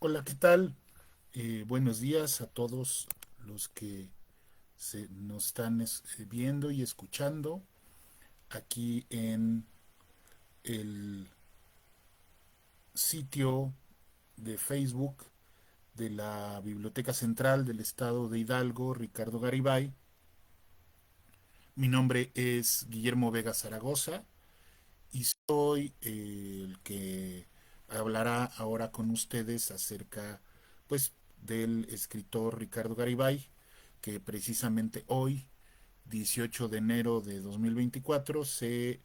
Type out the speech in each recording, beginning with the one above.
Hola, ¿qué tal? Buenos días a todos los que nos están viendo y escuchando aquí en el sitio de Facebook de la Biblioteca Central del Estado de Hidalgo, Ricardo Garibay. Mi nombre es Guillermo Vega Zaragoza y soy el que hablará ahora con ustedes acerca, pues, del escritor Ricardo Garibay, que precisamente hoy, 18 de enero de 2024, se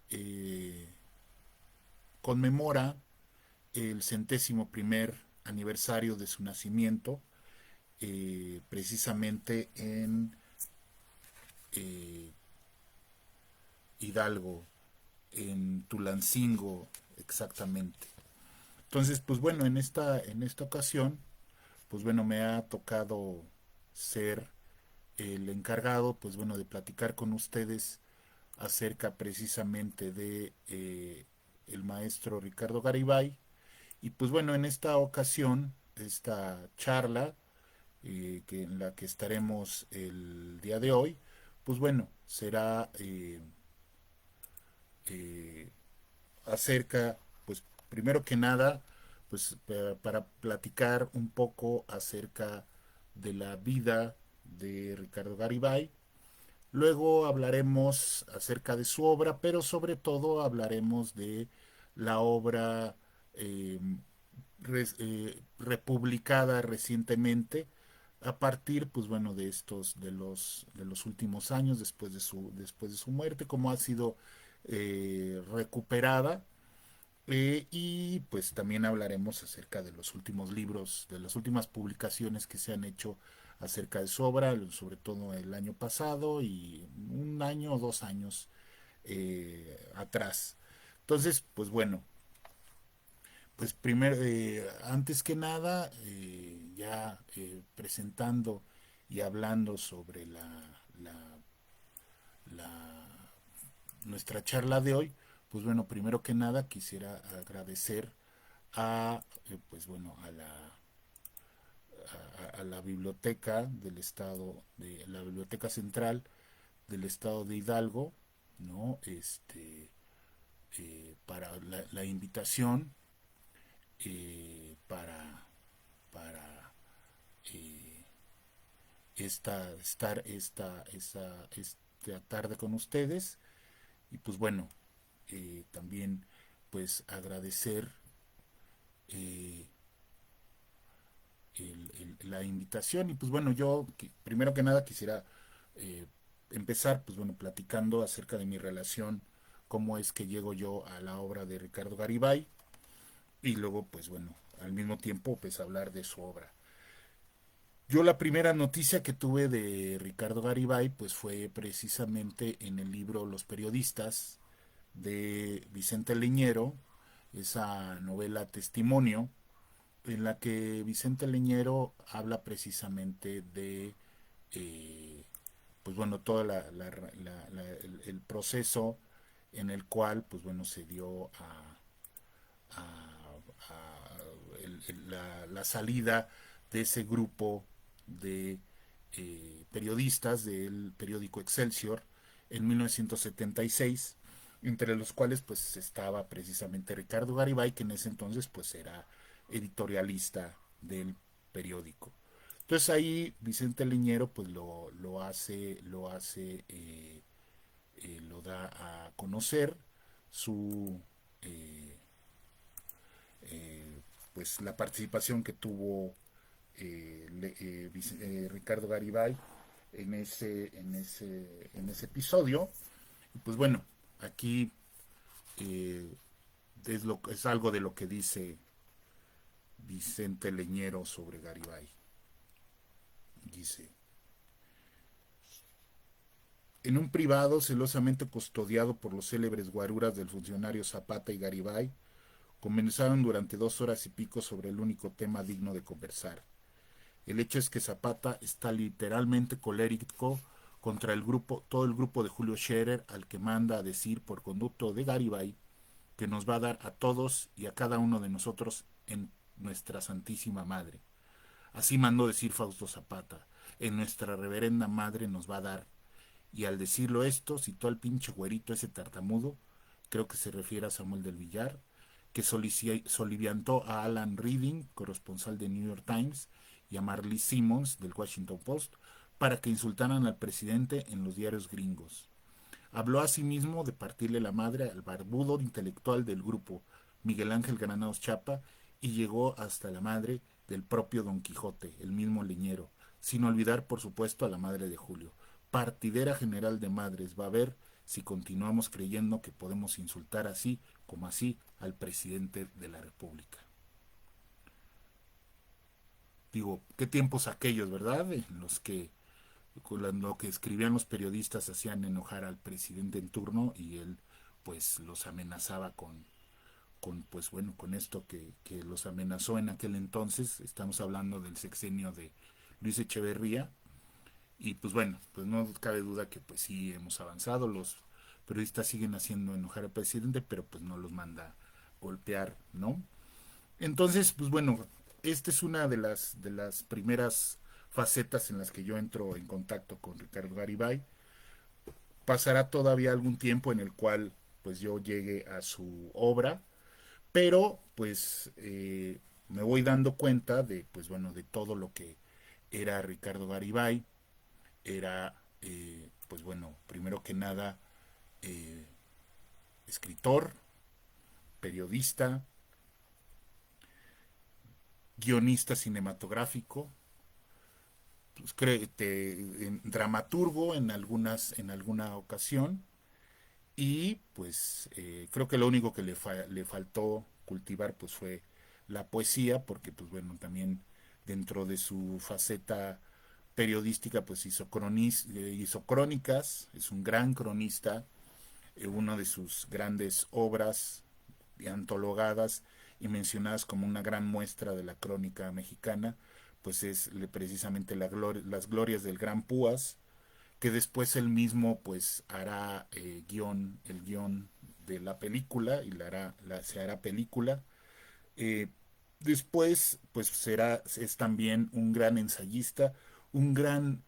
eh, conmemora el 101º aniversario de su nacimiento, precisamente en eh, Hidalgo, en Tulancingo exactamente. Entonces, pues bueno, en esta ocasión, pues bueno, me ha tocado ser el encargado, pues bueno, de platicar con ustedes acerca precisamente de el maestro Ricardo Garibay. Y pues bueno, en esta ocasión, esta charla en la que estaremos el día de hoy, pues bueno, será eh, acerca, pues primero que nada, pues para platicar un poco acerca de la vida de Ricardo Garibay. Luego hablaremos acerca de su obra, pero sobre todo hablaremos de la obra eh, republicada recientemente a partir, pues bueno, de estos, de los últimos años después de su muerte, cómo ha sido recuperada. Y pues también hablaremos acerca de los últimos libros, de las últimas publicaciones que se han hecho acerca de su obra, sobre todo el año pasado y un año o 2 años atrás. Entonces, pues bueno, pues primero, antes que nada, ya presentando y hablando sobre la nuestra charla de hoy, pues bueno, primero que nada quisiera agradecer pues bueno, a la biblioteca del estado, de la biblioteca central del estado de Hidalgo, ¿no? Para la invitación, para eh, estar esta tarde con ustedes. Y pues bueno, también pues agradecer eh, la invitación. Y pues bueno, yo primero que nada quisiera eh, empezar, pues bueno, platicando acerca de mi relación, cómo es que llego yo a la obra de Ricardo Garibay, y luego pues bueno, al mismo tiempo pues hablar de su obra. Yo la primera noticia que tuve de Ricardo Garibay pues fue precisamente en el libro Los Periodistas de Vicente Leñero, esa novela Testimonio, en la que Vicente Leñero habla precisamente de, pues bueno, todo el proceso en el cual, pues bueno, se dio la salida de ese grupo de periodistas del periódico Excelsior en 1976, entre los cuales pues estaba precisamente Ricardo Garibay, que en ese entonces pues era editorialista del periódico. Entonces ahí Vicente Leñero pues lo da a conocer su eh, pues la participación que tuvo Ricardo Garibay en ese episodio. Y pues bueno, aquí eh, es algo de lo que dice Vicente Leñero sobre Garibay. Dice: en un privado celosamente custodiado por los célebres guaruras del funcionario Zapata y Garibay, conversaron durante 2 horas y pico sobre el único tema digno de conversar. El hecho es que Zapata está literalmente colérico contra todo el grupo de Julio Scherer, al que manda a decir por conducto de Garibay que nos va a dar a todos y a cada uno de nosotros en nuestra Santísima Madre. Así mandó decir Fausto Zapata, en nuestra reverenda madre nos va a dar. Y al decirlo esto, citó al pinche güerito ese tartamudo, creo que se refiere a Samuel del Villar, que soliviantó a Alan Reading, corresponsal de New York Times, y a Marley Simmons, del Washington Post, para que insultaran al presidente en los diarios gringos. Habló asimismo de partirle la madre al barbudo intelectual del grupo, Miguel Ángel Granados Chapa, y llegó hasta la madre del propio Don Quijote, el mismo leñero, sin olvidar por supuesto a la madre de Julio. Partidera general de madres va a ver si continuamos creyendo que podemos insultar así como así al presidente de la República. Digo, qué tiempos aquellos, ¿verdad? En los que con lo que escribían los periodistas hacían enojar al presidente en turno y él pues los amenazaba pues bueno, con esto que los amenazó en aquel entonces. Estamos hablando del sexenio de Luis Echeverría. Y pues bueno, pues no cabe duda que pues sí hemos avanzado, los periodistas siguen haciendo enojar al presidente, pero pues no los manda golpear, ¿no? Entonces, pues bueno, esta es una de las primeras facetas en las que yo entro en contacto con Ricardo Garibay. Pasará todavía algún tiempo en el cual pues yo llegue a su obra, pero pues me voy dando cuenta de pues bueno de todo lo que era Ricardo Garibay. Era pues bueno, primero que nada eh, escritor, periodista, guionista cinematográfico, pues, dramaturgo en alguna ocasión, y pues creo que lo único que le faltó cultivar pues fue la poesía, porque pues bueno, también dentro de su faceta periodística pues hizo crónicas, es un gran cronista. Una de sus grandes obras antologadas y mencionadas como una gran muestra de la crónica mexicana, pues es precisamente las glorias del Gran Púas, que después él mismo pues hará el guión de la película y se hará película. Eh, Después pues es también un gran ensayista, un gran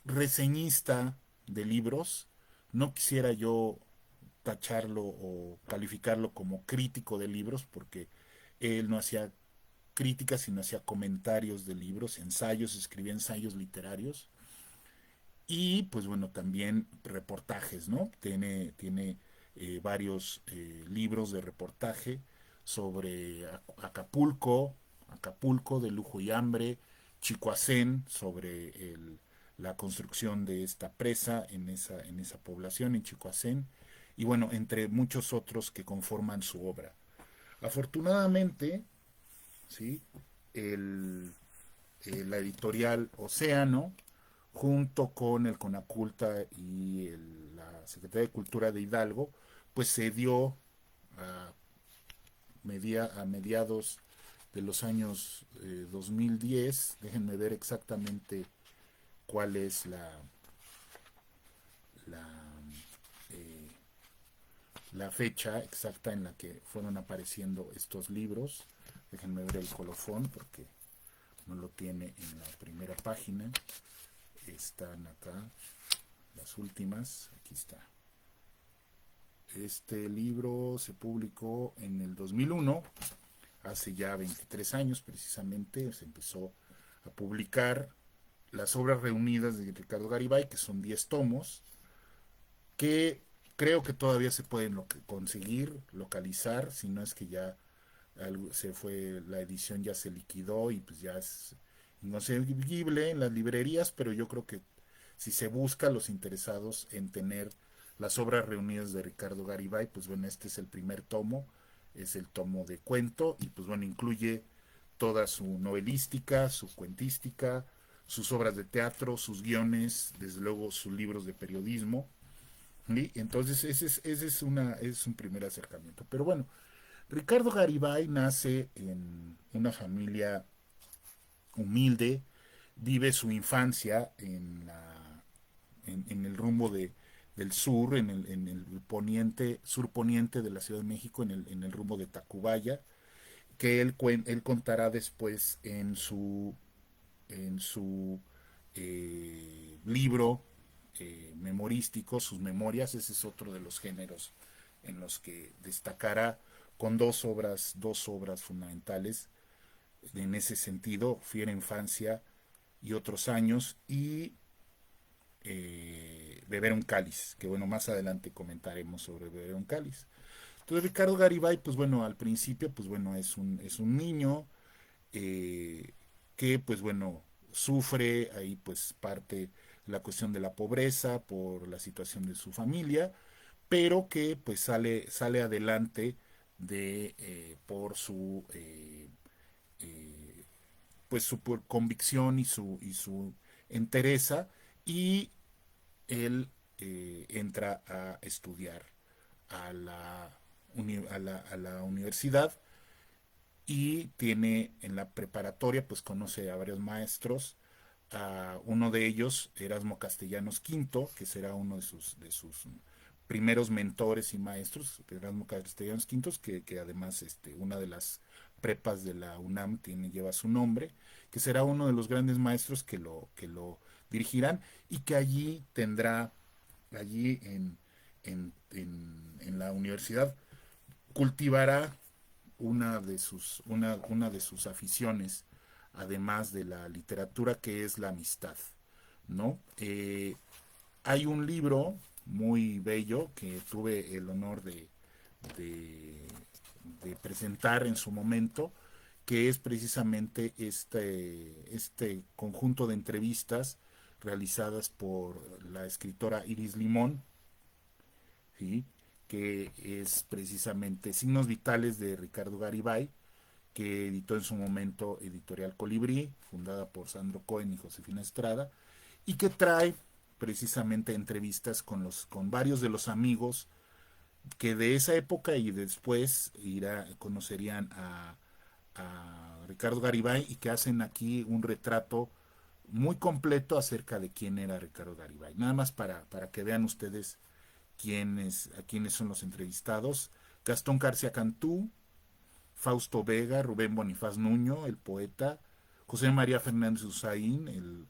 reseñista de libros. No quisiera yo tacharlo o calificarlo como crítico de libros, porque él no hacía críticas, sino hacía comentarios de libros, ensayos, escribía ensayos literarios y pues bueno, también reportajes, ¿no? Tiene varios libros de reportaje sobre Acapulco de lujo y hambre, Chicoacén sobre la construcción de esta presa en esa población, en Chicoacén, y bueno, entre muchos otros que conforman su obra. Afortunadamente, ¿sí? el, la editorial Océano, junto con el Conaculta y la Secretaría de Cultura de Hidalgo, pues se dio a, a mediados de los años 2010. Déjenme ver exactamente cuál es la, eh, la fecha exacta en la que fueron apareciendo estos libros. Déjenme ver el colofón porque no lo tiene en la primera página. Están acá las últimas. Aquí está. Este libro se publicó en el 2001, hace ya 23 años precisamente. Se empezó a publicar las obras reunidas de Ricardo Garibay, que son 10 tomos, que creo que todavía se pueden conseguir, localizar, si no es que ya se fue, la edición ya se liquidó y pues ya es inconseguible en las librerías, pero yo creo que si se busca los interesados en tener las obras reunidas de Ricardo Garibay, pues bueno, este es el primer tomo, es el tomo de cuento y pues bueno, incluye toda su novelística, su cuentística, sus obras de teatro, sus guiones, desde luego sus libros de periodismo. ¿Sí? Entonces es un primer acercamiento. Pero bueno, Ricardo Garibay nace en una familia humilde, vive su infancia en el rumbo del sur, en el poniente, surponiente de la Ciudad de México, en el rumbo de Tacubaya. que él contará después en su libro memorístico, sus memorias. Ese es otro de los géneros en los que destacará con dos obras fundamentales en ese sentido: Fiera Infancia y Otros Años, y Beber un Cáliz, que bueno, más adelante comentaremos sobre Beber un Cáliz. Entonces Ricardo Garibay, pues bueno, al principio, pues bueno, es un niño eh, que pues bueno, sufre ahí pues parte la cuestión de la pobreza por la situación de su familia, pero que pues sale adelante por su pues su convicción y su entereza, y él entra a estudiar a la universidad, y tiene en la preparatoria, pues conoce a varios maestros. A uno de ellos, Erasmo Castellanos Quinto, que será uno de sus primeros mentores y maestros. Erasmo Castellanos Quinto, que además una de las prepas de la UNAM lleva su nombre, que será uno de los grandes maestros que lo dirigirán, y que allí en la universidad, cultivará una de sus aficiones, además de la literatura, que es la amistad, ¿no? Hay un libro muy bello que tuve el honor de, de presentar en su momento, que es precisamente este conjunto de entrevistas realizadas por la escritora Iris Limón, ¿sí? Que es precisamente Signos Vitales de Ricardo Garibay, que editó en su momento Editorial Colibrí, fundada por Sandro Cohen y Josefina Estrada, y que trae precisamente entrevistas con varios de los amigos que de esa época y después conocerían a Ricardo Garibay, y que hacen aquí un retrato muy completo acerca de quién era Ricardo Garibay. Nada más para que vean ustedes a quiénes son los entrevistados: Gastón García Cantú, Fausto Vega, Rubén Bonifaz Nuño, el poeta; José María Fernández Usaín, el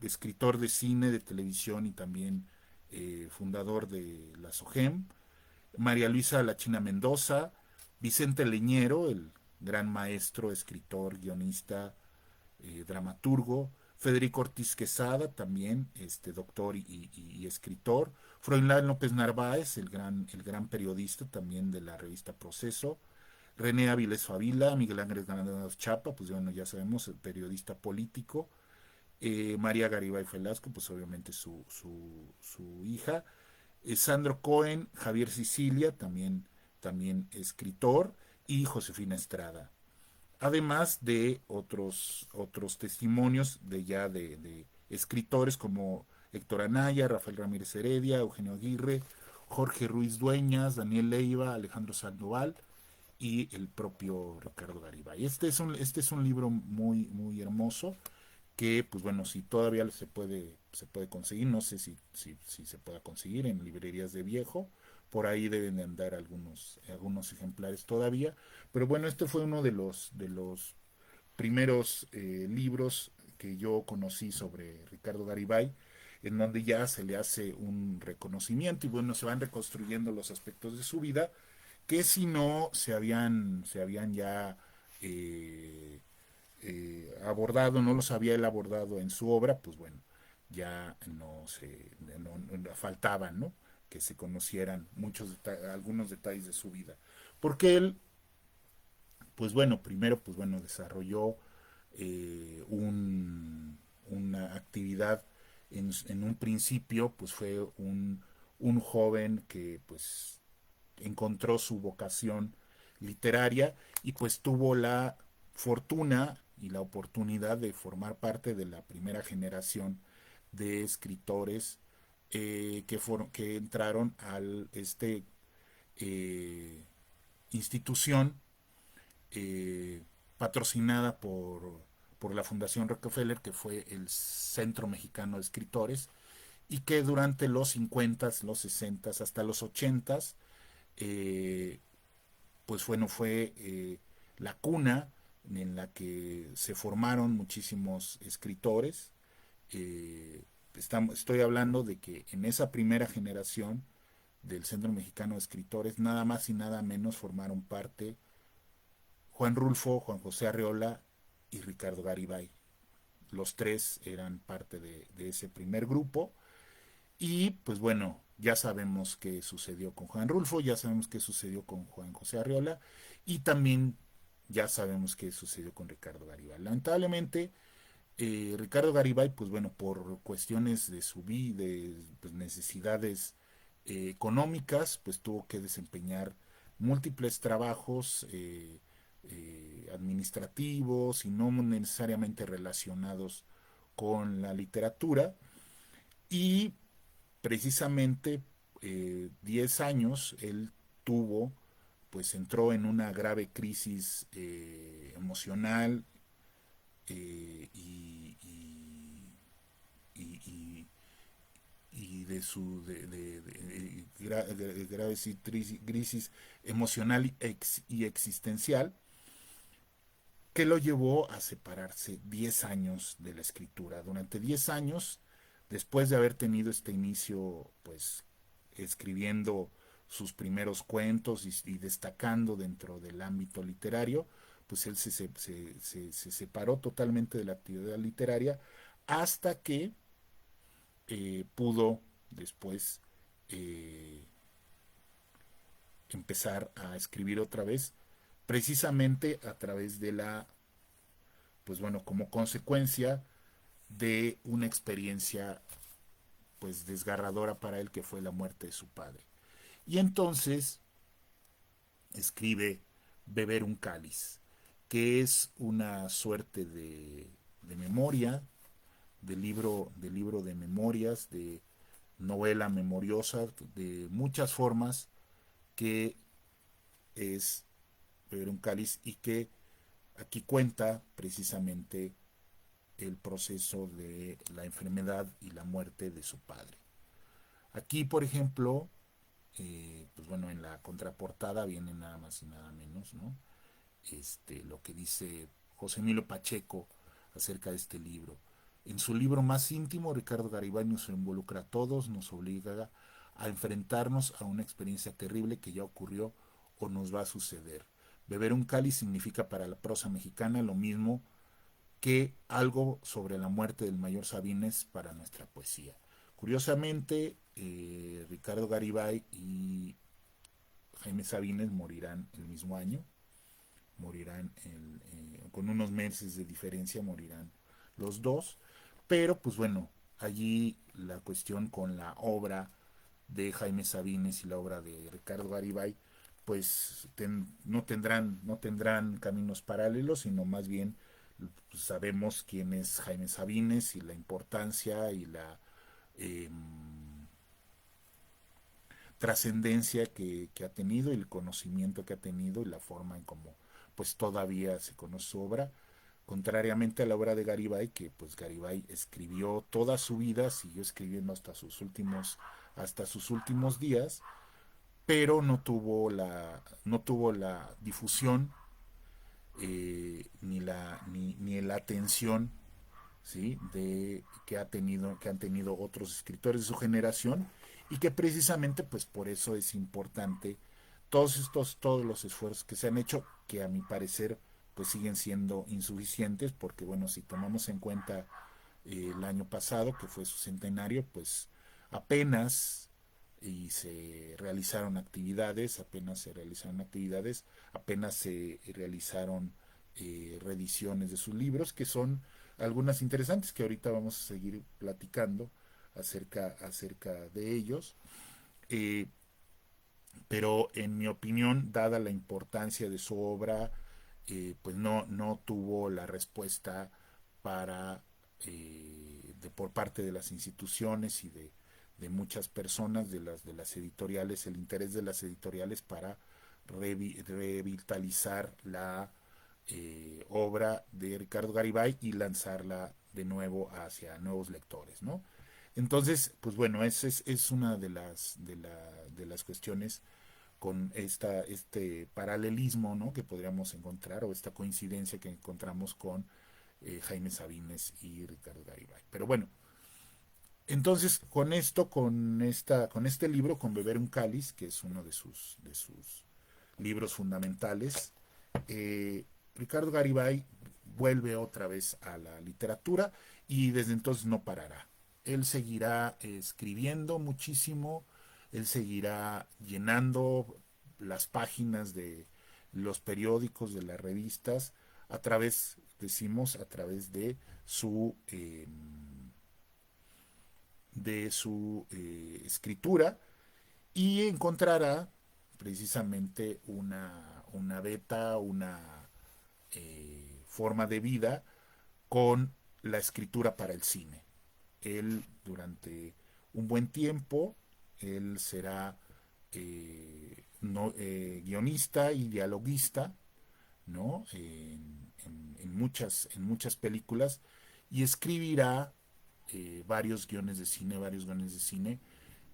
escritor de cine, de televisión y también fundador de la SOGEM; María Luisa La China Mendoza; Vicente Leñero, el gran maestro, escritor, guionista, dramaturgo; Federico Ortiz Quesada, también doctor y escritor; Froilán López Narváez, el gran periodista también de la revista Proceso; René Avilés Favila; Miguel Ángel Granados Chapa, pues bueno, ya sabemos, el periodista político; María Garibay Velasco, pues obviamente su hija; Sandro Cohen, Javier Sicilia, también escritor; y Josefina Estrada. Además de otros testimonios de escritores como Héctor Anaya, Rafael Ramírez Heredia, Eugenio Aguirre, Jorge Ruiz Dueñas, Daniel Leiva, Alejandro Sandoval y el propio Ricardo Garibay. Este es un libro muy, muy hermoso, que pues bueno, si todavía se puede conseguir, no sé si se pueda conseguir en librerías de viejo. Por ahí deben de andar algunos ejemplares todavía. Pero bueno, este fue uno de los primeros libros que yo conocí sobre Ricardo Garibay, en donde ya se le hace un reconocimiento, y bueno, se van reconstruyendo los aspectos de su vida que, si no se habían ya abordado, no los había él abordado en su obra, pues bueno, ya no faltaban, ¿no? Que se conocieran algunos detalles de su vida. Porque él, pues bueno, primero, pues bueno, desarrolló una actividad. En un principio, pues fue un joven que pues encontró su vocación literaria, y pues tuvo la fortuna y la oportunidad de formar parte de la primera generación de escritores que entraron a eh, institución eh, patrocinada por la Fundación Rockefeller, que fue el Centro Mexicano de Escritores, y que durante los 50, los 60, hasta los 80 eh, pues bueno, fue la cuna en la que se formaron muchísimos escritores. Estoy hablando de que en esa primera generación del Centro Mexicano de Escritores, nada más y nada menos formaron parte Juan Rulfo, Juan José Arreola y Ricardo Garibay. Los tres eran parte de ese primer grupo. Y pues bueno, ya sabemos qué sucedió con Juan Rulfo, ya sabemos qué sucedió con Juan José Arreola y también ya sabemos qué sucedió con Ricardo Garibay. Lamentablemente, Ricardo Garibay, pues bueno, por cuestiones de su vida, de pues, necesidades económicas, pues tuvo que desempeñar múltiples trabajos administrativos y no necesariamente relacionados con la literatura. Y precisamente 10 años él tuvo, pues entró en una grave crisis emocional y, y, y de su de grave crisis emocional y existencial que lo llevó a separarse 10 años de la escritura. Durante 10 años, después de haber tenido este inicio, pues escribiendo sus primeros cuentos y destacando dentro del ámbito literario, pues él se separó totalmente de la actividad literaria hasta que pudo después eh, empezar a escribir otra vez, precisamente a través de la, pues bueno, como consecuencia de una experiencia pues desgarradora para él que fue la muerte de su padre. Y entonces escribe Beber un cáliz, que es una suerte de memoria, de libro de memorias, de novela memoriosa, de muchas formas, que es Beber un cáliz y que aquí cuenta precisamente el proceso de la enfermedad y la muerte de su padre. Aquí, por ejemplo, pues bueno, en la contraportada viene nada más y nada menos, ¿no? Lo que dice José Emilio Pacheco acerca de este libro. En su libro más íntimo, Ricardo Garibay nos involucra a todos, nos obliga a enfrentarnos a una experiencia terrible que ya ocurrió o nos va a suceder. Beber un cáliz significa para la prosa mexicana lo mismo que algo sobre la muerte del mayor Sabines para nuestra poesía. Curiosamente, Ricardo Garibay y Jaime Sabines morirán el mismo año, morirán con unos meses de diferencia, morirán los dos, pero pues bueno, allí la cuestión con la obra de Jaime Sabines y la obra de Ricardo Garibay, pues no tendrán caminos paralelos, sino más bien pues, sabemos quién es Jaime Sabines y la importancia y la eh, trascendencia que ha tenido, el conocimiento que ha tenido y la forma en cómo pues todavía se conoce su obra, contrariamente a la obra de Garibay, que pues Garibay escribió toda su vida, siguió escribiendo hasta sus últimos días, pero no tuvo la difusión ni la atención, ¿sí? Que han tenido otros escritores de su generación y que precisamente pues por eso es importante todos los esfuerzos que se han hecho, que a mi parecer pues siguen siendo insuficientes, porque bueno, si tomamos en cuenta el año pasado, que fue su centenario, pues apenas se realizaron actividades, apenas se realizaron reediciones de sus libros, que son algunas interesantes que ahorita vamos a seguir platicando acerca de ellos. Eh, pero en mi opinión, dada la importancia de su obra, pues no tuvo la respuesta para por parte de las instituciones y de muchas personas de las editoriales, el interés de las editoriales para revitalizar la obra de Ricardo Garibay y lanzarla de nuevo hacia nuevos lectores, ¿no? Entonces, pues bueno, esa es una de las cuestiones con este paralelismo, ¿no?, que podríamos encontrar, o esta coincidencia que encontramos con Jaime Sabines y Ricardo Garibay. Pero bueno, entonces con esto, con este libro, con Beber un cáliz, que es uno de sus libros fundamentales, eh, Ricardo Garibay vuelve otra vez a la literatura y desde entonces no parará. Él seguirá escribiendo muchísimo, él seguirá llenando las páginas de los periódicos, de las revistas, a través, decimos, a través de su escritura, y encontrará precisamente una beta, una forma de vida con la escritura para el cine. Él durante un buen tiempo, él será no, guionista y dialoguista, ¿no?, en muchas películas, y escribirá varios guiones de cine,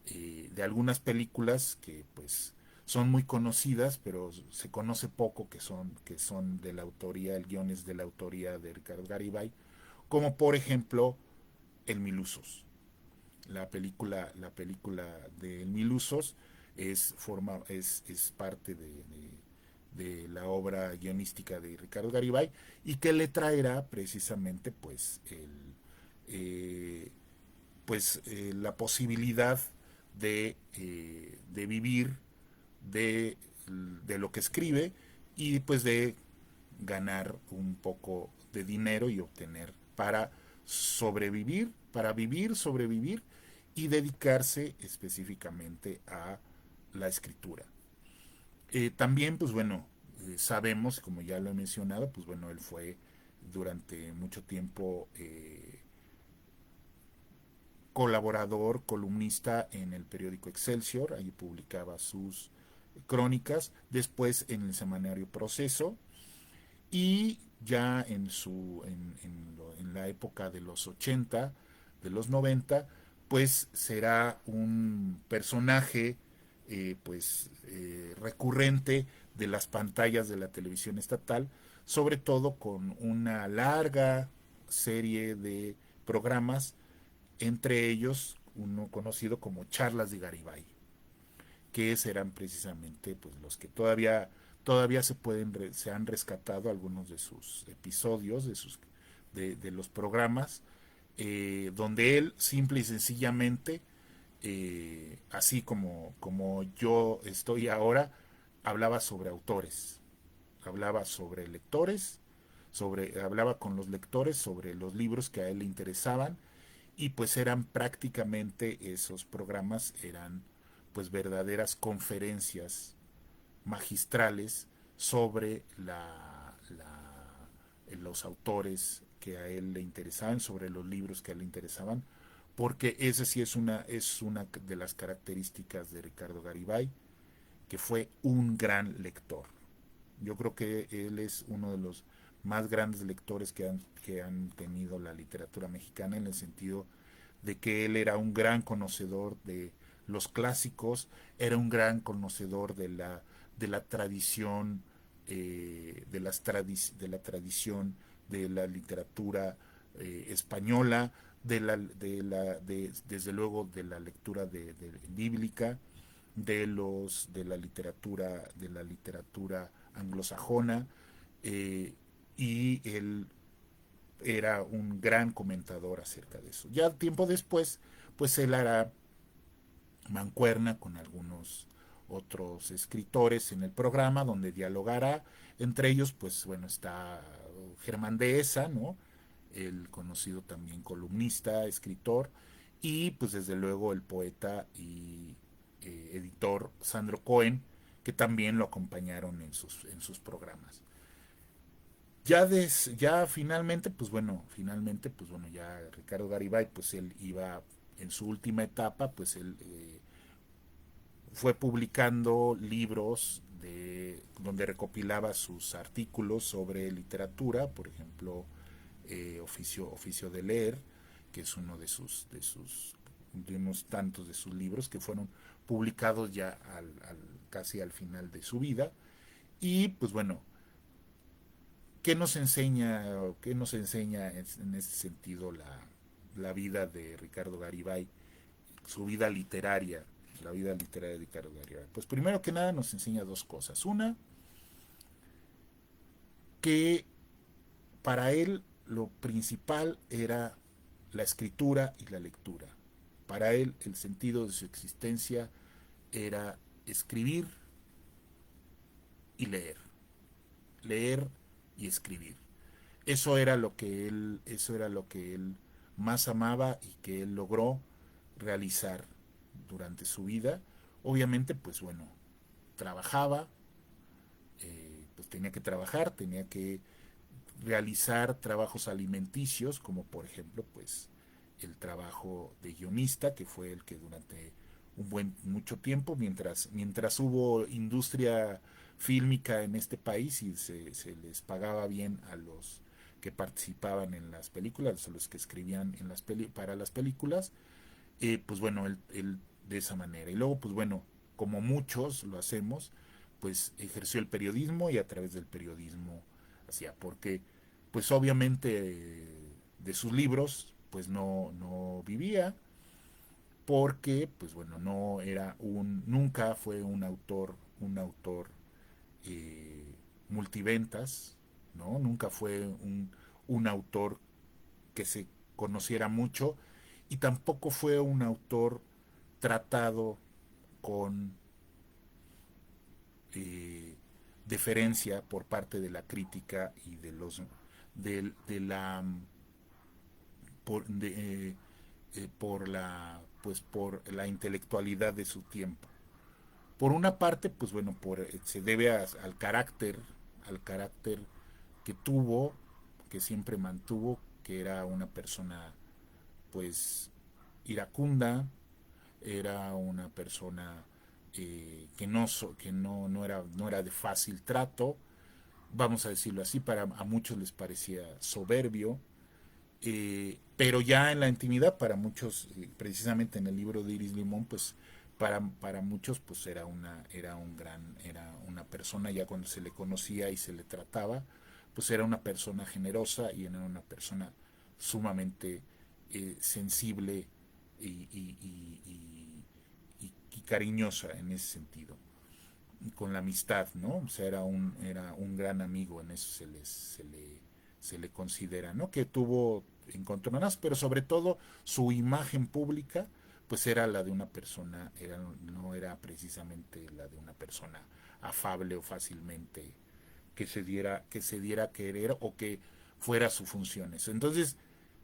de algunas películas que pues son muy conocidas, pero se conoce poco, que son de la autoría, el guion es de la autoría de Ricardo Garibay, como por ejemplo El Mil Usos. La película de El Mil Usos es parte de la obra guionística de Ricardo Garibay, y que le traerá precisamente eh, la posibilidad de vivir de, de lo que escribe, y pues de ganar un poco de dinero y obtener para sobrevivir, sobrevivir y dedicarse específicamente a la escritura. También, pues bueno, sabemos, como ya lo he mencionado, pues bueno, él fue durante mucho tiempo colaborador, columnista en el periódico Excelsior, ahí publicaba sus crónicas, después en el semanario Proceso, y ya en la época de los 80, de los 90, pues será un personaje recurrente de las pantallas de la televisión estatal, sobre todo con una larga serie de programas, entre ellos uno conocido como Charlas de Garibay, que serán precisamente pues los que todavía se han rescatado algunos de sus episodios, de los programas, donde él simple y sencillamente, así como yo estoy ahora, hablaba sobre autores, hablaba sobre lectores, hablaba con los lectores sobre los libros que a él le interesaban, y pues eran prácticamente, esos programas eran pues verdaderas conferencias magistrales sobre los autores que a él le interesaban, sobre los libros que a él le interesaban, porque ese sí es una de las características de Ricardo Garibay, que fue un gran lector. Yo creo que él es uno de los más grandes lectores que han tenido la literatura mexicana, en el sentido de que él era un gran conocedor de los clásicos, era un gran conocedor de la tradición, de la tradición de la literatura española, desde luego de la lectura bíblica, de la literatura anglosajona, eh, y él era un gran comentador acerca de eso. Ya tiempo después, pues él hará mancuerna con algunos otros escritores en el programa, donde dialogará. Entre ellos, pues bueno, está Germán Dehesa, ¿no?, el conocido también columnista, escritor, y pues desde luego el poeta y editor Sandro Cohen, que también lo acompañaron en sus programas. Ya finalmente, ya Ricardo Garibay, pues él iba en su última etapa, pues él fue publicando libros donde recopilaba sus artículos sobre literatura, por ejemplo, Oficio de Leer, que es uno de unos tantos de sus libros que fueron publicados ya casi al final de su vida. Y pues bueno, qué nos enseña en ese sentido la vida de Ricardo Garibay, su vida literaria, la vida literaria de Ricardo Garibay? Pues primero que nada nos enseña dos cosas. Una, que para él lo principal era la escritura y la lectura. Para él el sentido de su existencia era escribir y leer, leer y escribir. Eso era lo que él más amaba y que él logró realizar durante su vida. Obviamente, pues bueno, trabajaba, pues tenía que trabajar, tenía que realizar trabajos alimenticios, como por ejemplo, pues el trabajo de guionista, que fue el que durante mucho tiempo, mientras hubo industria fílmica en este país y se les pagaba bien a los que participaban en las películas, a los que escribían para las películas, pues bueno, él de esa manera. Y luego, pues bueno, como muchos lo hacemos, pues ejerció el periodismo y a través del periodismo hacía, porque pues obviamente de sus libros pues no vivía, porque pues bueno, nunca fue un autor multiventas, ¿no? Nunca fue un autor que se conociera mucho y tampoco fue un autor tratado con eh, deferencia por parte de la crítica y de la por, de, por la intelectualidad de su tiempo. Por una parte, pues bueno, se debe al carácter que tuvo, que siempre mantuvo, que era una persona pues iracunda, era una persona no era de fácil trato, vamos a decirlo así, a muchos les parecía soberbio, pero ya en la intimidad, para muchos, precisamente en el libro de Iris Limón, pues para muchos pues era una persona, ya cuando se le conocía y se le trataba, pues era una persona generosa y era una persona sumamente sensible y cariñosa en ese sentido, con la amistad, ¿no? O sea, era un gran amigo, en eso se le considera, ¿no? Que tuvo encontronazos, pero sobre todo su imagen pública, pues era la de una persona, no era precisamente la de una persona afable o fácilmente que se diera a querer o que fuera sus funciones. Entonces,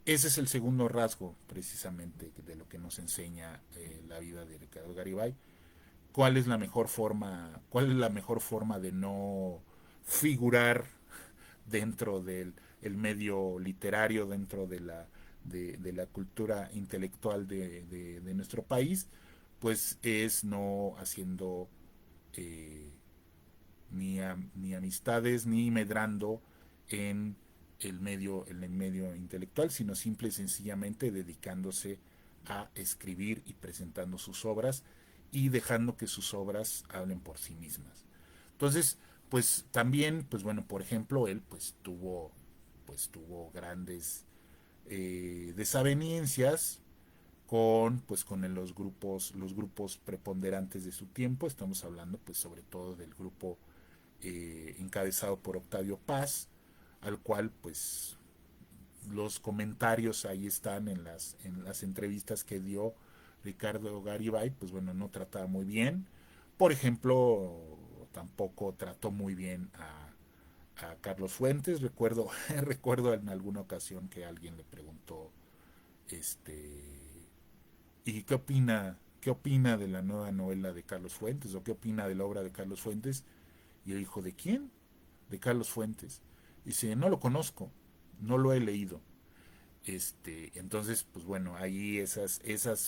ese es el segundo rasgo, precisamente, de lo que nos enseña la vida de Ricardo Garibay. ¿Cuál es la mejor forma de no figurar dentro del el medio literario, dentro de la cultura intelectual de nuestro país? Pues es no haciendo eh, ni amistades ni medrando en en el medio intelectual, sino simple y sencillamente dedicándose a escribir y presentando sus obras y dejando que sus obras hablen por sí mismas. Entonces, pues también, pues bueno, por ejemplo, él pues tuvo grandes desavenencias con los grupos preponderantes de su tiempo. Estamos hablando pues sobre todo del grupo encabezado por Octavio Paz, al cual pues los comentarios ahí están en las entrevistas que dio Ricardo Garibay, pues bueno, no trataba muy bien. Por ejemplo, tampoco trató muy bien a Carlos Fuentes. Recuerdo en alguna ocasión que alguien le preguntó, ¿y qué opina de la nueva novela de Carlos Fuentes? ¿O qué opina de la obra de Carlos Fuentes? Y él dijo, ¿de quién? De Carlos Fuentes. Dice, no lo conozco, no lo he leído. Entonces, pues bueno, ahí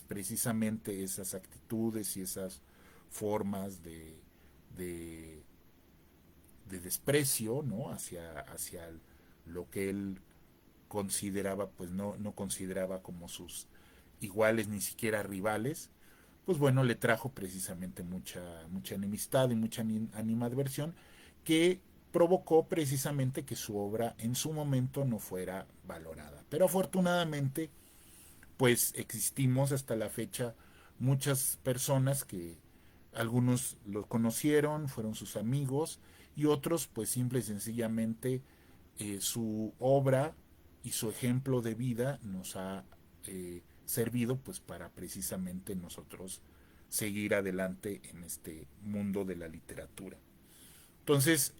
precisamente esas actitudes y esas formas de, de desprecio, ¿no? Hacia lo que él consideraba, pues no consideraba como sus iguales ni siquiera rivales, pues bueno, le trajo precisamente mucha enemistad y mucha animadversión que provocó precisamente que su obra en su momento no fuera valorada. Pero afortunadamente, pues existimos hasta la fecha muchas personas que algunos lo conocieron, fueron sus amigos, y otros pues simple y sencillamente su obra y su ejemplo de vida nos ha servido pues para precisamente nosotros seguir adelante en este mundo de la literatura. Entonces,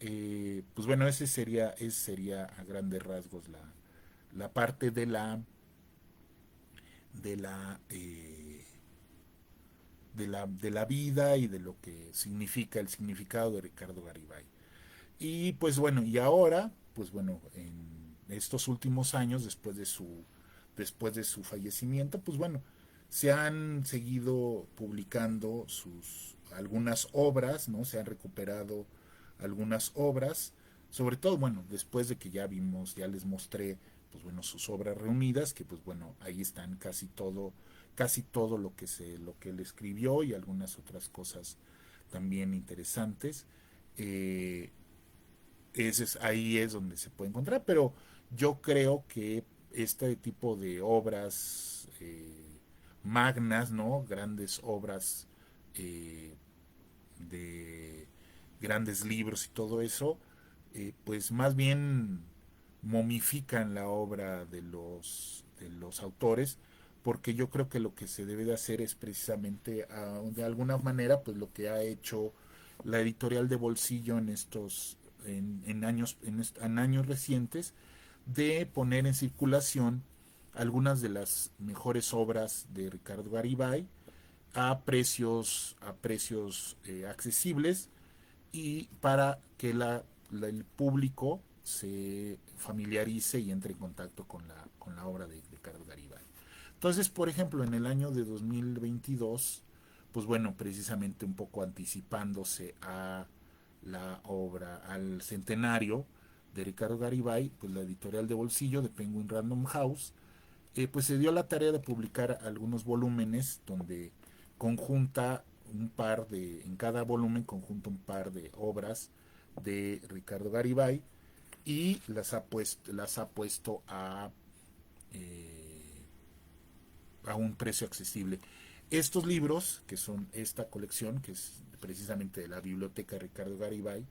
pues bueno, ese sería a grandes rasgos la parte de la, eh, de la vida y de lo que significa el significado de Ricardo Garibay. Y pues bueno, y ahora, pues bueno, en estos últimos años, después de su fallecimiento, pues bueno, se han seguido publicando algunas obras, ¿no? Se han recuperado algunas obras, sobre todo, bueno, después de que ya les mostré, pues bueno, sus obras reunidas, que pues bueno, ahí están casi todo lo que él escribió y algunas otras cosas también interesantes. Eh, ahí es donde se puede encontrar, pero yo creo que este tipo de obras magnas, ¿no? Grandes obras eh, de grandes libros y todo eso, pues más bien momifican la obra de los autores, porque yo creo que lo que se debe de hacer es precisamente, de alguna manera, pues lo que ha hecho la editorial de bolsillo en años recientes, de poner en circulación algunas de las mejores obras de Ricardo Garibay a precios accesibles, y para que el público se familiarice y entre en contacto con la obra de Ricardo Garibay. Entonces, por ejemplo, en el año de 2022, pues bueno, precisamente un poco anticipándose a la obra, al centenario de Ricardo Garibay, pues la editorial de bolsillo de Penguin Random House, pues se dio la tarea de publicar algunos volúmenes donde conjunta en cada volumen conjunta un par de obras de Ricardo Garibay y las ha puesto eh, a un precio accesible. Estos libros, que son esta colección, que es precisamente de la biblioteca Ricardo Garibay,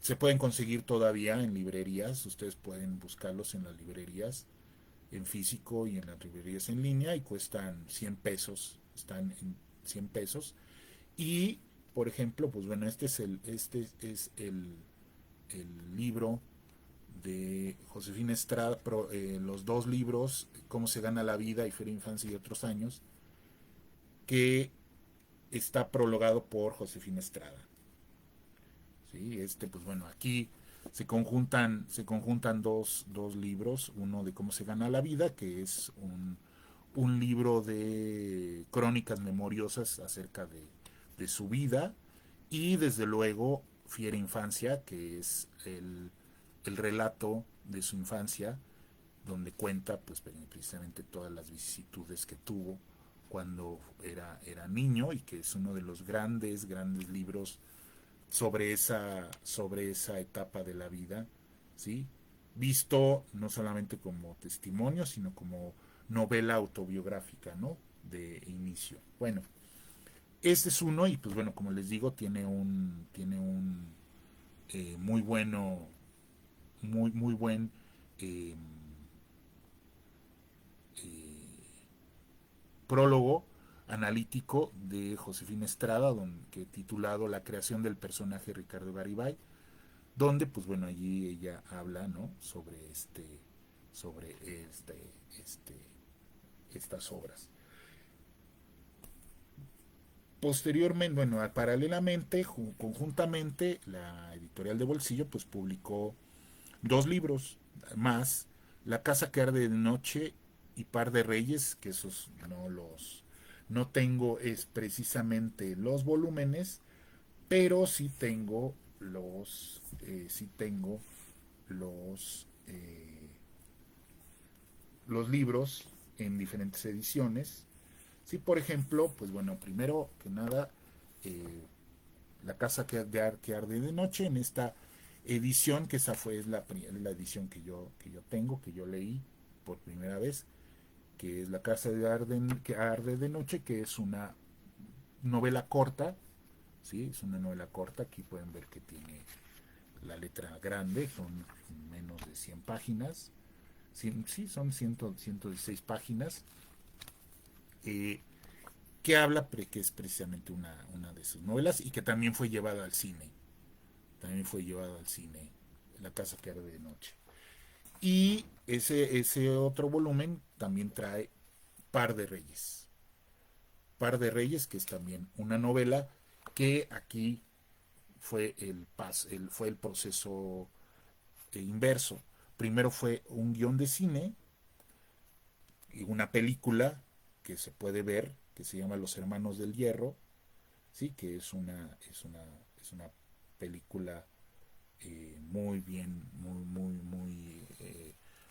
se pueden conseguir todavía en librerías, ustedes pueden buscarlos en las librerías en físico y en las librerías en línea, y cuestan 100 pesos, están en 100 pesos. Y, por ejemplo, pues bueno, el libro de Josefina Estrada, los dos libros, Cómo se gana la vida y Feria Infancia y otros años, que está prologado por Josefina Estrada. ¿Sí? Pues bueno, aquí se conjuntan dos libros, uno de Cómo se gana la vida, que es un libro de crónicas memoriosas acerca de su vida, y desde luego Fiera Infancia, que es el relato de su infancia, donde cuenta pues precisamente todas las vicisitudes que tuvo cuando era niño, y que es uno de los grandes libros sobre esa etapa de la vida, ¿sí? Visto no solamente como testimonio, sino como novela autobiográfica, ¿no? De inicio. Bueno, este es uno, y pues bueno, como les digo, tiene un muy bueno, muy buen eh, prólogo analítico de Josefina Estrada, que titulado La creación del personaje Ricardo Garibay, donde pues bueno, allí ella habla, ¿no? Sobre este, estas obras. Posteriormente, bueno, paralelamente, conjuntamente, la editorial de bolsillo pues publicó dos libros más, La casa que arde de noche y Par de Reyes, que esos no tengo es precisamente los volúmenes, pero sí tengo los libros en diferentes ediciones. Sí, por ejemplo, pues bueno, primero que nada, eh, La casa que arde de noche, en esta edición, que esa fue la edición que yo tengo, que yo leí por primera vez, que es La casa que arde de noche, que es una novela corta, ¿sí? Es una novela corta, aquí pueden ver que tiene la letra grande, son menos de 100 páginas, sí, son 116 páginas, eh, que habla, que es precisamente una de sus novelas y que también fue llevada al cine, también fue llevada al cine, La casa que arde de noche. Y ese otro volumen también trae Par de Reyes. Par de Reyes, que es también una novela que aquí fue el proceso inverso. Primero fue un guión de cine y una película que se puede ver, que se llama Los Hermanos del Hierro, sí, que es una película muy bien,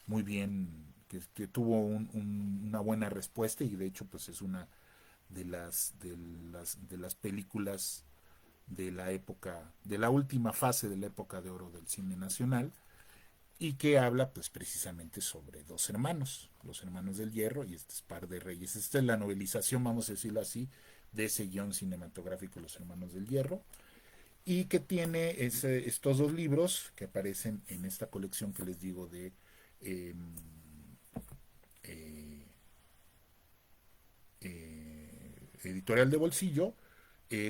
muy bien, que tuvo una buena respuesta y de hecho pues es una de las películas de la época, de la última fase de la época de oro del cine nacional y que habla pues precisamente sobre dos hermanos, los hermanos del Hierro y este es Par de Reyes. Esta es la novelización, vamos a decirlo así, de ese guión cinematográfico Los Hermanos del Hierro y que tiene estos dos libros que aparecen en esta colección que les digo de eh, eh, editorial de bolsillo,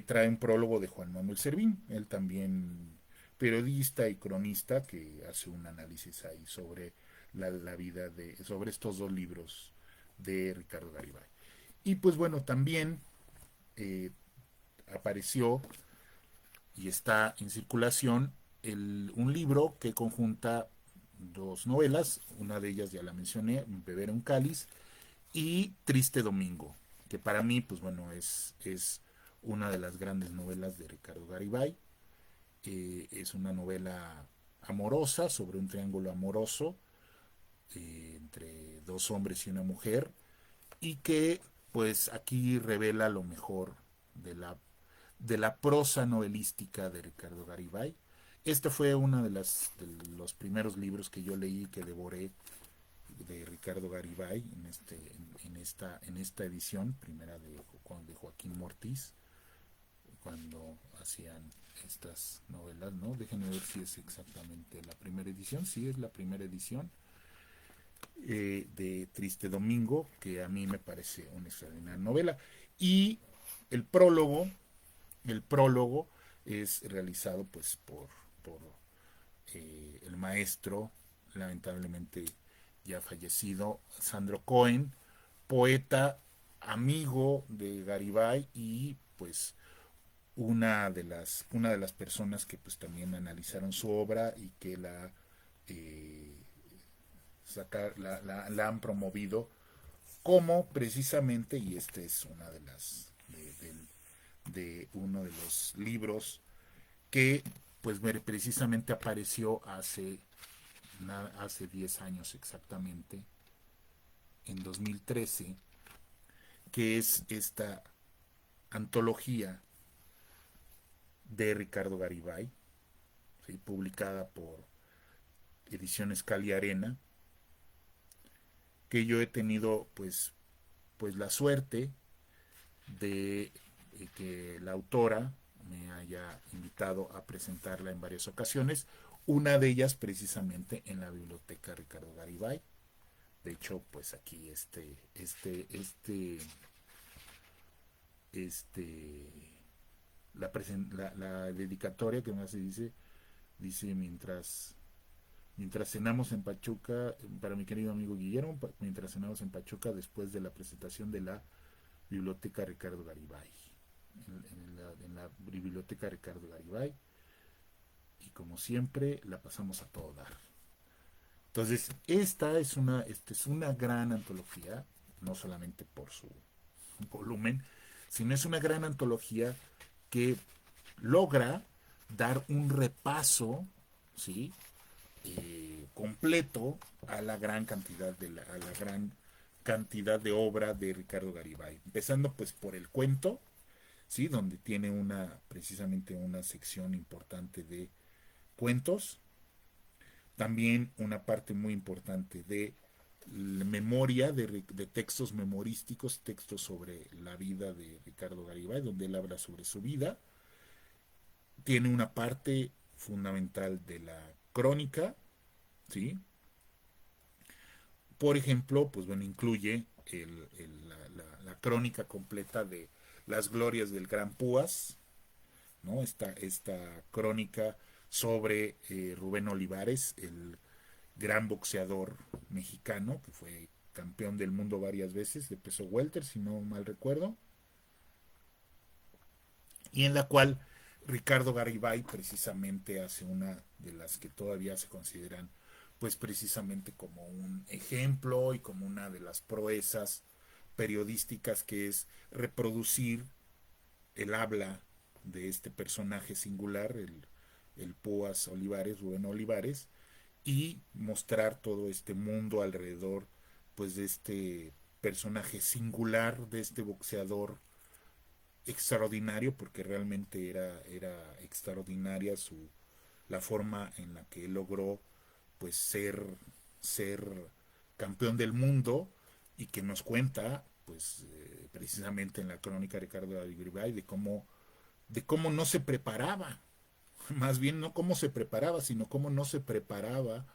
trae un prólogo de Juan Manuel Servín, él también periodista y cronista que hace un análisis ahí sobre la vida sobre estos dos libros de Ricardo Garibay. Y pues bueno, también eh, apareció y está en circulación un libro que conjunta dos novelas, una de ellas ya la mencioné, Beber un cáliz, y Triste Domingo, que para mí, pues bueno, es una de las grandes novelas de Ricardo Garibay. Es una novela amorosa sobre un triángulo amoroso entre dos hombres y una mujer y que pues aquí revela lo mejor de de la prosa novelística de Ricardo Garibay. Este fue uno de los primeros libros que yo leí que devoré de Ricardo Garibay en esta edición, primera de Joaquín Mortiz, cuando hacían estas novelas, ¿no? Déjenme ver si es exactamente la primera edición. Sí, es la primera edición de Triste Domingo, que a mí me parece una extraordinaria novela. Y el prólogo, el prólogo es realizado pues por el maestro, lamentablemente ya fallecido, Sandro Cohen, poeta, amigo de Garibay y pues una de las personas que pues también analizaron su obra y que eh, la han promovido como precisamente, y este es una de de uno de los libros que pues precisamente apareció hace 10 años exactamente, en 2013, que es esta antología de Ricardo Garibay, ¿sí? Publicada por Ediciones Cali Arena, que yo he tenido pues la suerte de que la autora me haya invitado a presentarla en varias ocasiones, una de ellas precisamente en la biblioteca Ricardo Garibay. De hecho, pues aquí este, la dedicatoria que me hace dice mientras cenamos en Pachuca, para mi querido amigo Guillermo, mientras cenamos en Pachuca después de la presentación de la Biblioteca Ricardo Garibay. En la Biblioteca Ricardo Garibay. Y como siempre, la pasamos a todo dar. Entonces, esta es una gran antología, no solamente por su volumen, sino es una gran antología que logra dar un repaso, ¿sí? Completo a la gran cantidad a la gran cantidad de obra de Ricardo Garibay, empezando pues por el cuento, ¿sí? Donde tiene precisamente una sección importante de cuentos, también una parte muy importante de memoria, de textos memorísticos, textos sobre la vida de Ricardo Garibay, donde él habla sobre su vida. Tiene una parte fundamental de la crónica, ¿sí? Por ejemplo, pues bueno, incluye la crónica completa de las glorias del Gran Púas, ¿no? Esta crónica sobre Rubén Olivares, el gran boxeador mexicano, que fue campeón del mundo varias veces de peso welter, si no mal recuerdo, y en la cual Ricardo Garibay precisamente hace una de las que todavía se consideran pues precisamente como un ejemplo y como una de las proezas periodísticas, que es reproducir el habla de este personaje singular, el Púas Olivares, Rubén Olivares, y mostrar todo este mundo alrededor pues de este personaje singular, de este boxeador extraordinario, porque realmente era extraordinaria la forma en la que él logró pues ser campeón del mundo, y que nos cuenta pues precisamente en la crónica de Ricardo Aguirre de cómo no se preparaba, más bien no cómo se preparaba, sino cómo no se preparaba,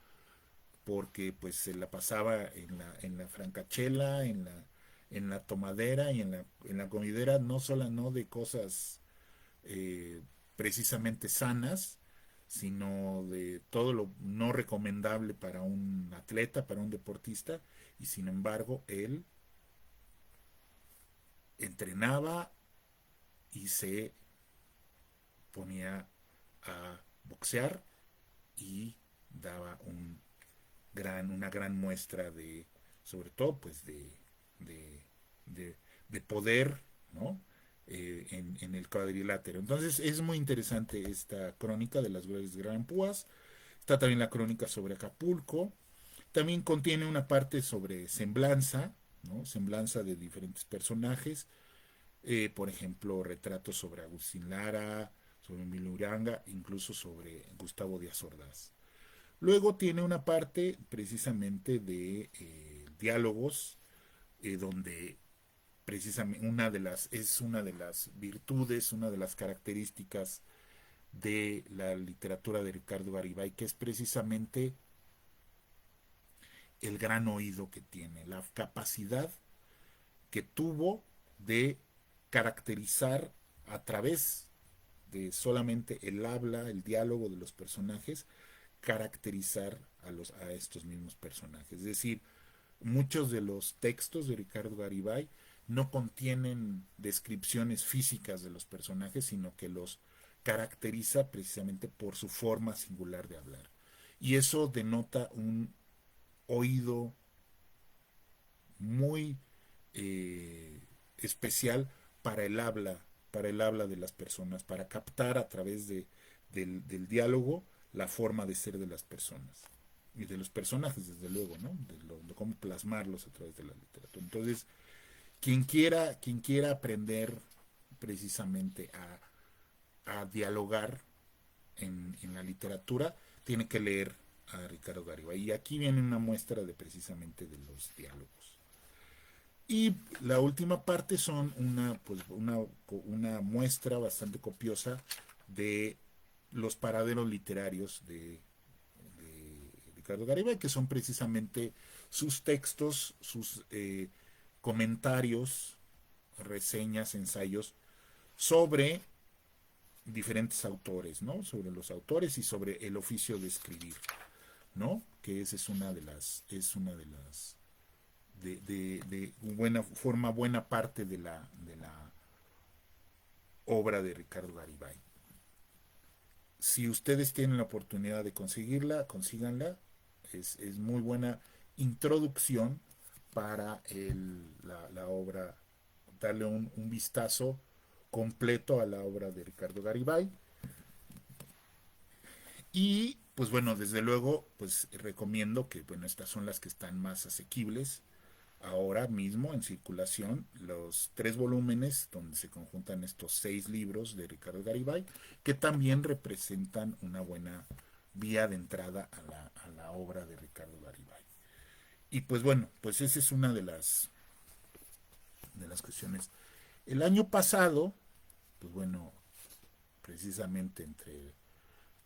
porque pues se la pasaba en la francachela, en la tomadera y en la comidera, no solo no de cosas eh, precisamente sanas, sino de todo lo no recomendable para un atleta, para un deportista, y sin embargo él entrenaba y se ponía a boxear y daba una gran muestra de, sobre todo, pues de, de, de poder, ¿no? En el cuadrilátero. Entonces es muy interesante esta crónica de las glorias de Gran Púas. Está también la crónica sobre Acapulco. También contiene una parte sobre semblanza, ¿no? Semblanza de diferentes personajes. Por ejemplo, retratos sobre Agustín Lara, sobre Emilio Uranga, incluso sobre Gustavo Díaz Ordaz. Luego tiene una parte precisamente de diálogos, donde precisamente es una de las virtudes, una de las características de la literatura de Ricardo Garibay, que es precisamente el gran oído que tiene, la capacidad que tuvo de caracterizar a través de solamente el habla, el diálogo de los personajes, caracterizar a estos mismos personajes. Es decir, muchos de los textos de Ricardo Garibay no contienen descripciones físicas de los personajes, sino que los caracteriza precisamente por su forma singular de hablar. Y eso denota un oído muy especial para el habla de las personas, para captar a través del diálogo la forma de ser de las personas y de los personajes, desde luego, ¿no? De cómo plasmarlos a través de la literatura. Entonces, quien quiera aprender precisamente a dialogar en la literatura, tiene que leer a Ricardo Garibay. Y aquí viene una muestra de precisamente de los diálogos. Y la última parte son una muestra bastante copiosa de los paraderos literarios de Ricardo Garibay, que son precisamente sus textos, sus comentarios, reseñas, ensayos sobre diferentes autores, ¿no? Sobre los autores y sobre el oficio de escribir, ¿no? Que esa es una de buena forma, buena parte de la obra de Ricardo Garibay. Si ustedes tienen la oportunidad de conseguirla, consíganla. Es muy buena introducción para la obra, darle un vistazo completo a la obra de Ricardo Garibay. Y pues bueno, desde luego, pues recomiendo que, bueno, estas son las que están más asequibles, ahora mismo en circulación los 3 volúmenes donde se conjuntan estos 6 libros de Ricardo Garibay, que también representan una buena vía de entrada a la obra de Ricardo Garibay. Y pues bueno, pues esa es una de las cuestiones. El año pasado, pues bueno, precisamente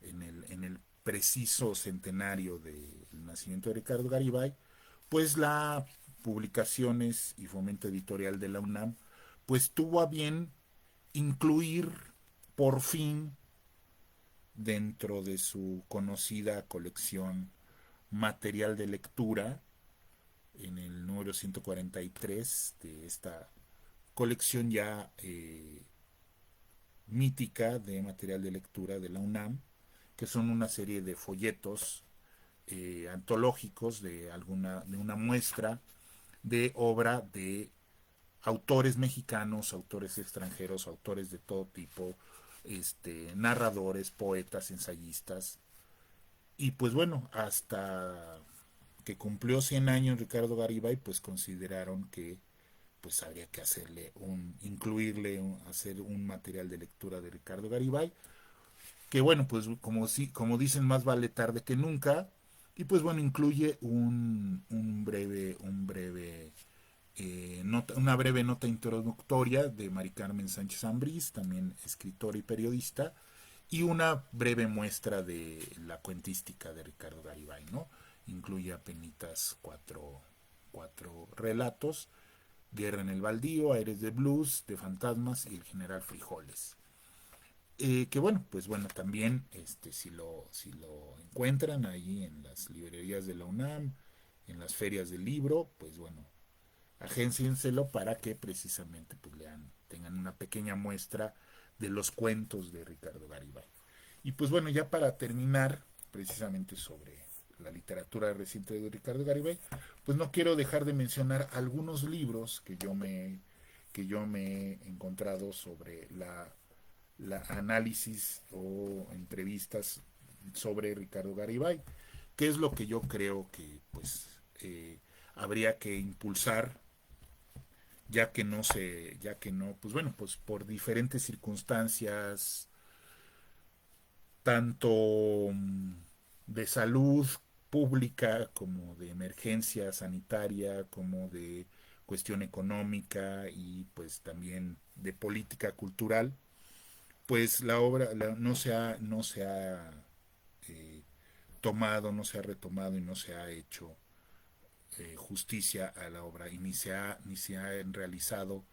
en el preciso centenario del nacimiento de Ricardo Garibay, pues la Publicaciones y Fomento Editorial de la UNAM, pues tuvo a bien incluir por fin dentro de su conocida colección material de lectura, en el número 143 de esta colección ya mítica de material de lectura de la UNAM, que son una serie de folletos antológicos de una muestra de obra de autores mexicanos, autores extranjeros, autores de todo tipo, narradores, poetas, ensayistas. Y pues bueno, hasta que cumplió 100 años Ricardo Garibay, pues consideraron que pues habría que incluirle, hacer un material de lectura de Ricardo Garibay, que bueno, pues como dicen, más vale tarde que nunca. Y pues bueno, incluye una breve nota introductoria de Mari Carmen Sánchez Ambrís, también escritora y periodista, y una breve muestra de la cuentística de Ricardo Garibay, ¿no? Incluye apenas cuatro relatos: Guerra en el Baldío, Aires de Blues, de Fantasmas y El General Frijoles. Que bueno, pues bueno, también si lo encuentran ahí en las librerías de la UNAM, en las ferias del libro, pues bueno, agéncienselo para que precisamente pues tengan una pequeña muestra de los cuentos de Ricardo Garibay. Y pues bueno, ya para terminar precisamente sobre la literatura reciente de Ricardo Garibay, pues no quiero dejar de mencionar algunos libros que yo me he encontrado sobre la análisis o entrevistas sobre Ricardo Garibay, que es lo que yo creo que pues habría que impulsar, ya que no, pues bueno, pues por diferentes circunstancias, tanto de salud pública como de emergencia sanitaria, como de cuestión económica y pues también de política cultural, pues la obra no se ha eh, tomado, no se ha retomado y no se ha hecho justicia a la obra, y ni se han realizado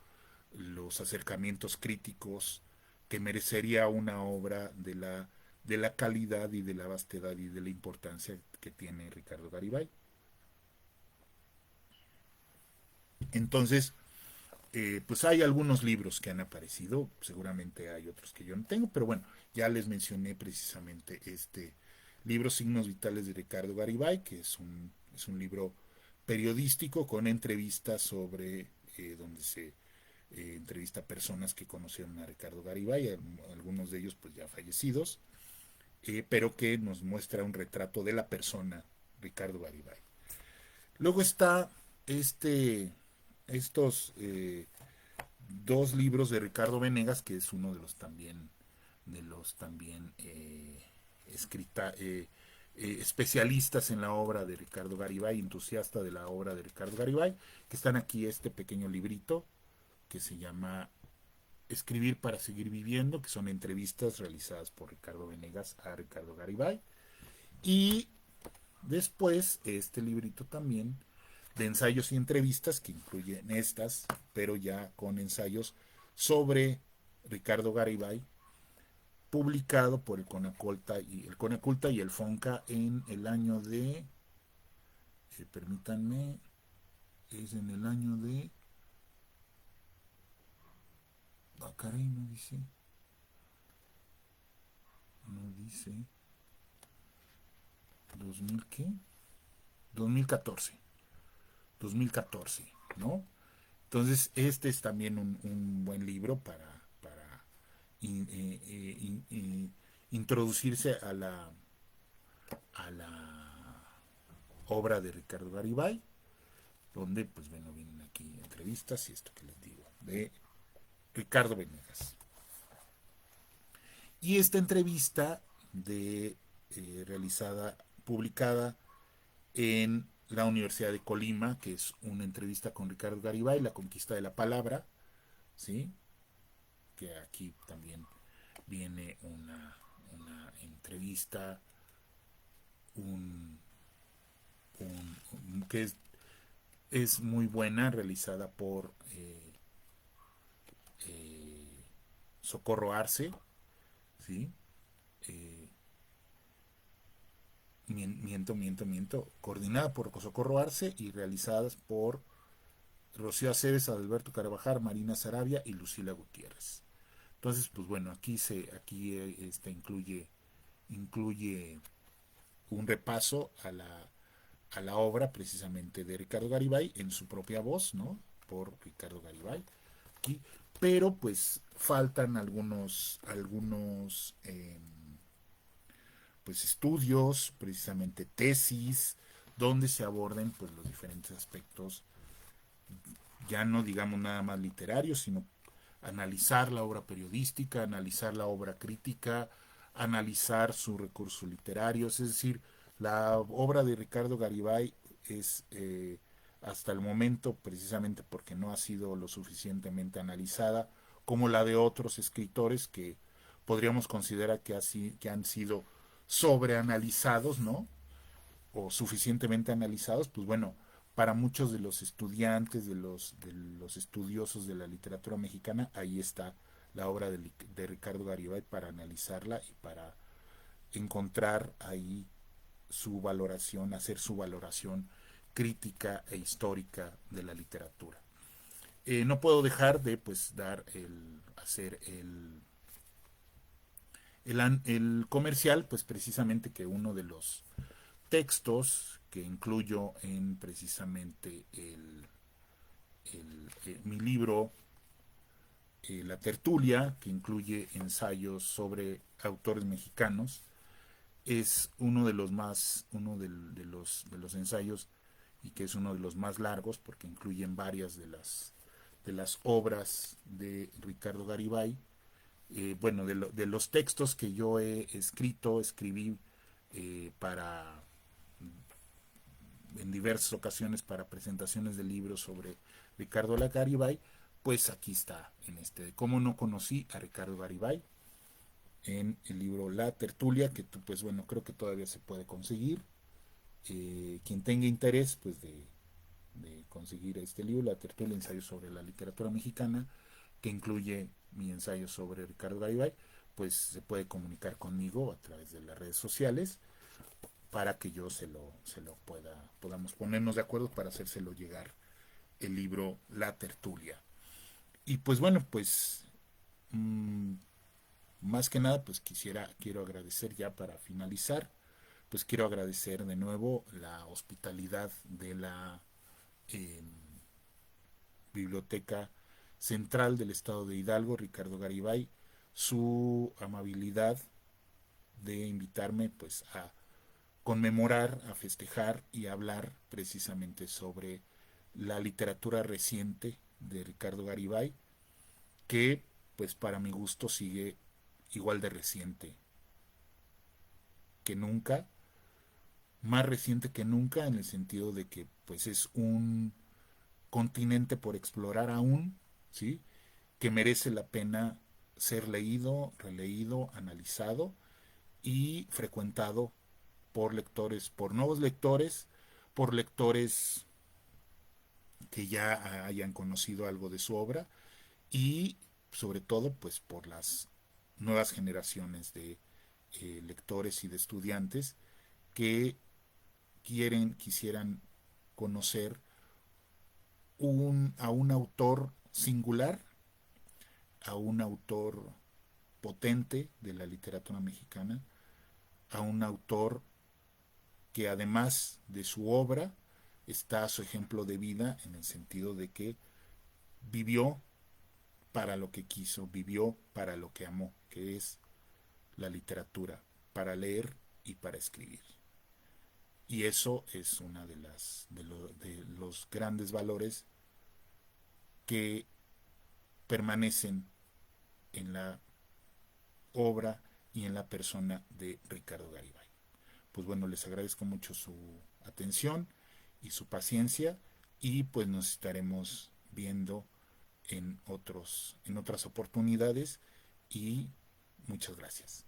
los acercamientos críticos que merecería una obra de la calidad y de la vastedad y de la importancia que tiene Ricardo Garibay. Entonces, pues hay algunos libros que han aparecido, seguramente hay otros que yo no tengo, pero bueno, ya les mencioné precisamente este libro, Signos Vitales de Ricardo Garibay, que es un libro periodístico con entrevistas sobre donde se entrevista a personas que conocieron a Ricardo Garibay, algunos de ellos pues ya fallecidos, pero que nos muestra un retrato de la persona Ricardo Garibay. Luego está este, estos 2 libros de Ricardo Venegas, que es uno de los también especialistas en la obra de Ricardo Garibay, entusiasta de la obra de Ricardo Garibay, que están aquí, este pequeño librito que se llama Escribir para seguir viviendo, que son entrevistas realizadas por Ricardo Venegas a Ricardo Garibay. Y después este librito también de ensayos y entrevistas, que incluyen estas, pero ya con ensayos sobre Ricardo Garibay, publicado por el Conaculta y el Fonca en el año de, permítanme, es en el año de, ah, caray, no dice, 2000 qué, 2014, 2014, ¿no? Entonces, este es también un buen libro para introducirse a la obra de Ricardo Garibay. donde pues bueno, vienen aquí entrevistas y esto que les digo, de Ricardo Venegas. Y esta entrevista realizada, publicada en la Universidad de Colima, que es una entrevista con Ricardo Garibay, La conquista de la palabra, ¿sí? Que aquí también viene una entrevista, un, que es muy buena, realizada por Socorro Arce, ¿sí? Eh, coordinada por Socorro Arce y realizadas por Rocío Aceves, Adalberto Carvajal, Marina Sarabia y Lucila Gutiérrez. Entonces, pues bueno, aquí incluye un repaso a la obra precisamente de Ricardo Garibay en su propia voz, ¿no? Por Ricardo Garibay. Aquí, pero pues faltan algunos pues estudios, precisamente tesis, donde se aborden pues los diferentes aspectos, ya no digamos nada más literarios, sino analizar la obra periodística, analizar la obra crítica, analizar sus recursos literarios, es decir, la obra de Ricardo Garibay es hasta el momento, precisamente porque no ha sido lo suficientemente analizada, como la de otros escritores que podríamos considerar que han sido sobreanalizados, ¿no? O suficientemente analizados, pues bueno, para muchos de los estudiantes, de los estudiosos de la literatura mexicana, ahí está la obra de Ricardo Garibay para analizarla y para encontrar ahí su valoración, hacer su valoración crítica e histórica de la literatura. No puedo dejar de pues hacer el comercial, pues precisamente que uno de los textos que incluyo en precisamente mi libro La Tertulia, que incluye ensayos sobre autores mexicanos, es uno de los ensayos y que es uno de los más largos porque incluyen varias de las obras de Ricardo Garibay. Bueno, de los textos que yo escribí para en diversas ocasiones para presentaciones de libros sobre Ricardo Garibay, pues aquí está, en este de cómo no conocí a Ricardo Garibay, en el libro La Tertulia, que tú, pues bueno, creo que todavía se puede conseguir. Quien tenga interés, pues de conseguir este libro, La Tertulia, ensayo sobre la literatura mexicana, que incluye mi ensayo sobre Ricardo Garibay, pues se puede comunicar conmigo a través de las redes sociales para que yo podamos ponernos de acuerdo para hacérselo llegar el libro La Tertulia. Y pues bueno, pues mmm, más que nada, pues quiero agradecer ya para finalizar, pues quiero agradecer de nuevo la hospitalidad de la eh, Biblioteca Central del Estado de Hidalgo, Ricardo Garibay, su amabilidad de invitarme pues a conmemorar, a festejar y a hablar precisamente sobre la literatura reciente de Ricardo Garibay, que pues para mi gusto sigue igual de reciente que nunca, más reciente que nunca en el sentido de que pues es un continente por explorar aún, ¿sí? Que merece la pena ser leído, releído, analizado y frecuentado por lectores, por nuevos lectores, por lectores que ya hayan conocido algo de su obra y sobre todo pues por las nuevas generaciones de lectores y de estudiantes que quisieran conocer a un autor singular, a un autor potente de la literatura mexicana, a un autor que además de su obra está su ejemplo de vida en el sentido de que vivió para lo que quiso, vivió para lo que amó, que es la literatura, para leer y para escribir. Y eso es una de los grandes valores que permanecen en la obra y en la persona de Ricardo Garibay. Pues bueno, les agradezco mucho su atención y su paciencia, y pues nos estaremos viendo en otras oportunidades, y muchas gracias.